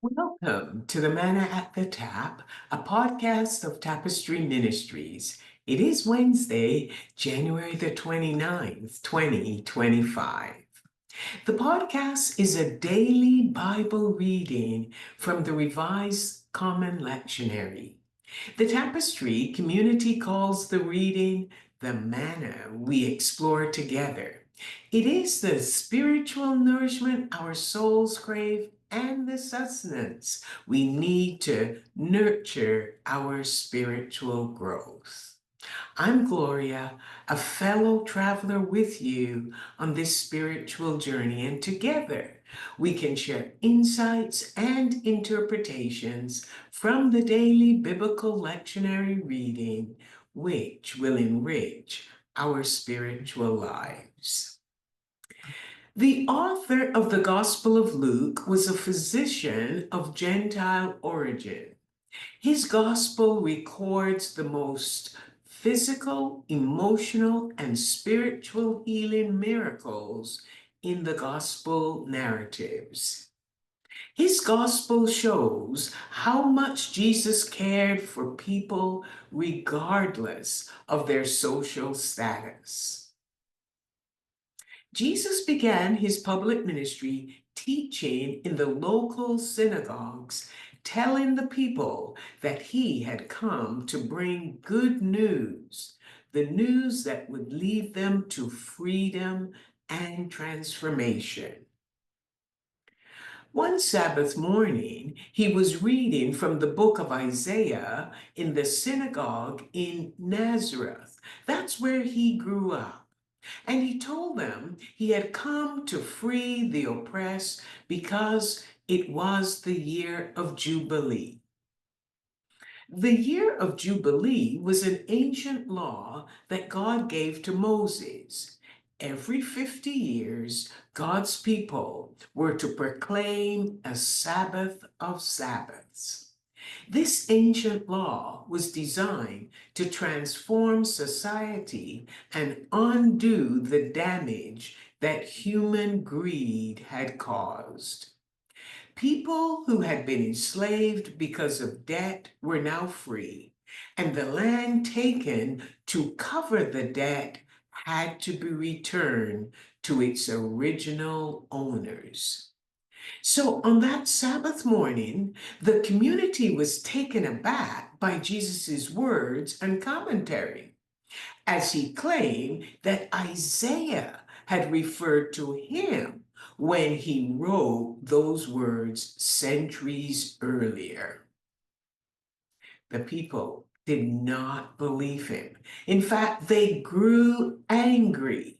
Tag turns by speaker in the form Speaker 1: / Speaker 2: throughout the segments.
Speaker 1: Welcome to the Manna at the Tap, a podcast of Tapestry Ministries. It is Wednesday, January the 29th, 2025. The podcast is a daily Bible reading from the Revised Common Lectionary. The Tapestry community calls the reading the manna we explore together. It is the spiritual nourishment our souls crave and the sustenance we need to nurture our spiritual growth. I'm Gloria, a fellow traveler with you on this spiritual journey, and together we can share insights and interpretations from the daily biblical lectionary reading, which will enrich our spiritual lives. The author of the Gospel of Luke was a physician of Gentile origin. His gospel records the most physical, emotional, and spiritual healing miracles in the gospel narratives. His gospel shows how much Jesus cared for people regardless of their social status. Jesus began his public ministry teaching in the local synagogues, telling the people that he had come to bring good news, the news that would lead them to freedom and transformation. One Sabbath morning, he was reading from the book of Isaiah in the synagogue in Nazareth. That's where he grew up. And he told them he had come to free the oppressed because it was the year of Jubilee. The year of Jubilee was an ancient law that God gave to Moses. Every 50 years, God's people were to proclaim a Sabbath of Sabbaths. This ancient law was designed to transform society and undo the damage that human greed had caused. People who had been enslaved because of debt were now free, and the land taken to cover the debt had to be returned to its original owners. So on that Sabbath morning, the community was taken aback by Jesus' words and commentary, as he claimed that Isaiah had referred to him when he wrote those words centuries earlier. The people did not believe him. In fact, they grew angry.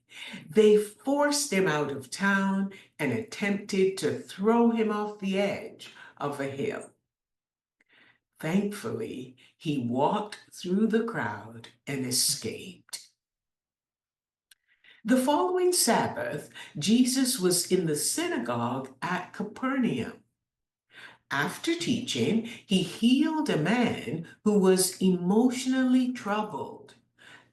Speaker 1: They forced him out of town and attempted to throw him off the edge of a hill. Thankfully, he walked through the crowd and escaped. The following Sabbath, Jesus was in the synagogue at Capernaum. After teaching, he healed a man who was emotionally troubled,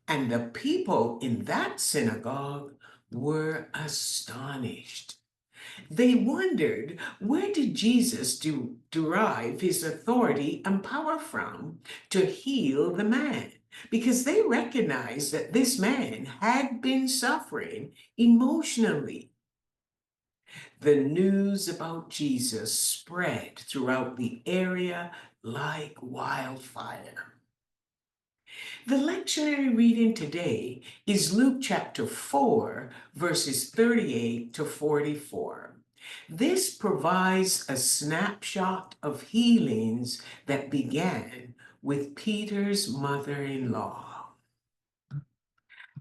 Speaker 1: and the people in that synagogue were astonished. They wondered, where did Jesus derive his authority and power from to heal the man? Because they recognized that this man had been suffering emotionally. The news about Jesus spread throughout the area like wildfire. The lectionary reading today is Luke chapter 4, verses 38 to 44. This provides a snapshot of healings that began with Peter's mother-in-law.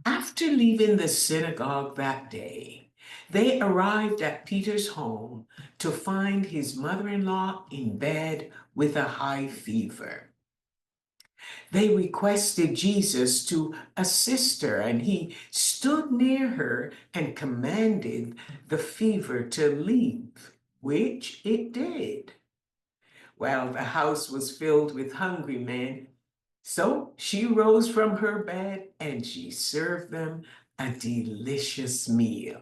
Speaker 1: After leaving the synagogue that day, they arrived at Peter's home to find his mother-in-law in bed with a high fever. They requested Jesus to assist her, and he stood near her and commanded the fever to leave, which it did. Well, the house was filled with hungry men, so she rose from her bed and she served them a delicious meal.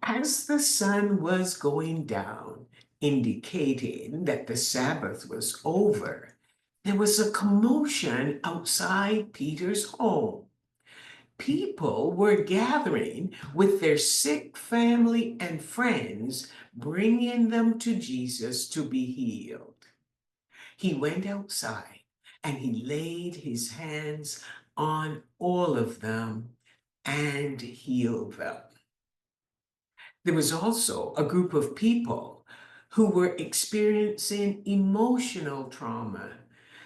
Speaker 1: As the sun was going down, indicating that the Sabbath was over, there was a commotion outside Peter's home. People were gathering with their sick family and friends, bringing them to Jesus to be healed. He went outside and he laid his hands on all of them and healed them. There was also a group of people who were experiencing emotional trauma.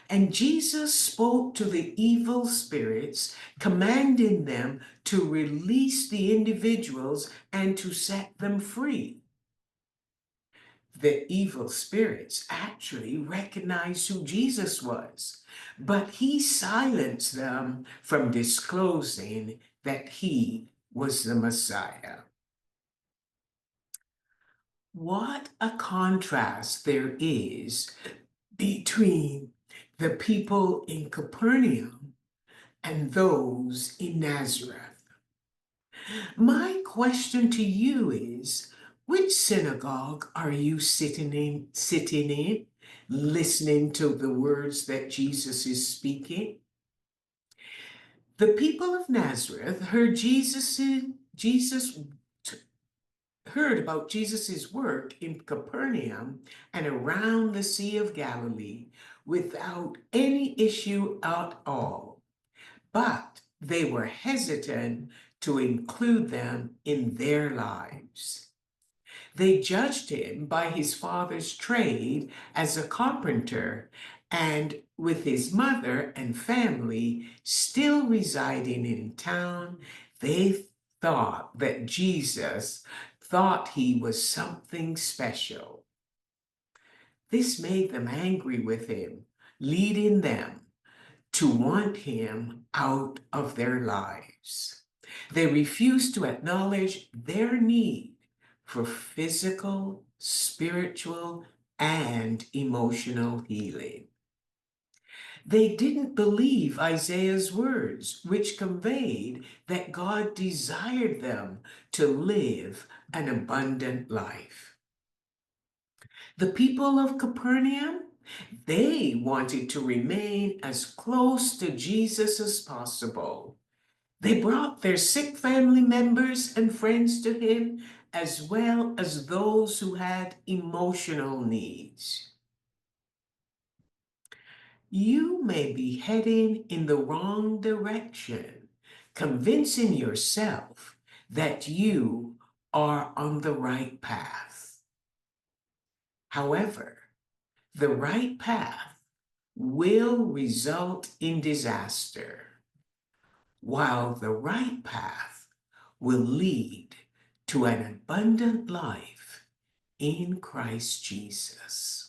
Speaker 1: And Jesus spoke to the evil spirits, commanding them to release the individuals and to set them free. The evil spirits actually recognized who Jesus was, but he silenced them from disclosing that he was the Messiah. What a contrast there is between the people in Capernaum and those in Nazareth. My question to you is, which synagogue are you sitting in, listening to the words that Jesus is speaking? The people of Nazareth heard about Jesus' work in Capernaum and around the Sea of Galilee without any issue at all. But they were hesitant to include them in their lives. They judged him by his father's trade as a carpenter, and with his mother and family still residing in town, they thought that Jesus thought he was something special. This made them angry with him, leading them to want him out of their lives. They refused to acknowledge their need for physical, spiritual, and emotional healing. They didn't believe Isaiah's words, which conveyed that God desired them to live an abundant life. The people of Capernaum, they wanted to remain as close to Jesus as possible. They brought their sick family members and friends to him, as well as those who had emotional needs. You may be heading in the wrong direction, convincing yourself that you are on the right path. However, the right path will result in disaster, while the right path will lead to an abundant life in Christ Jesus.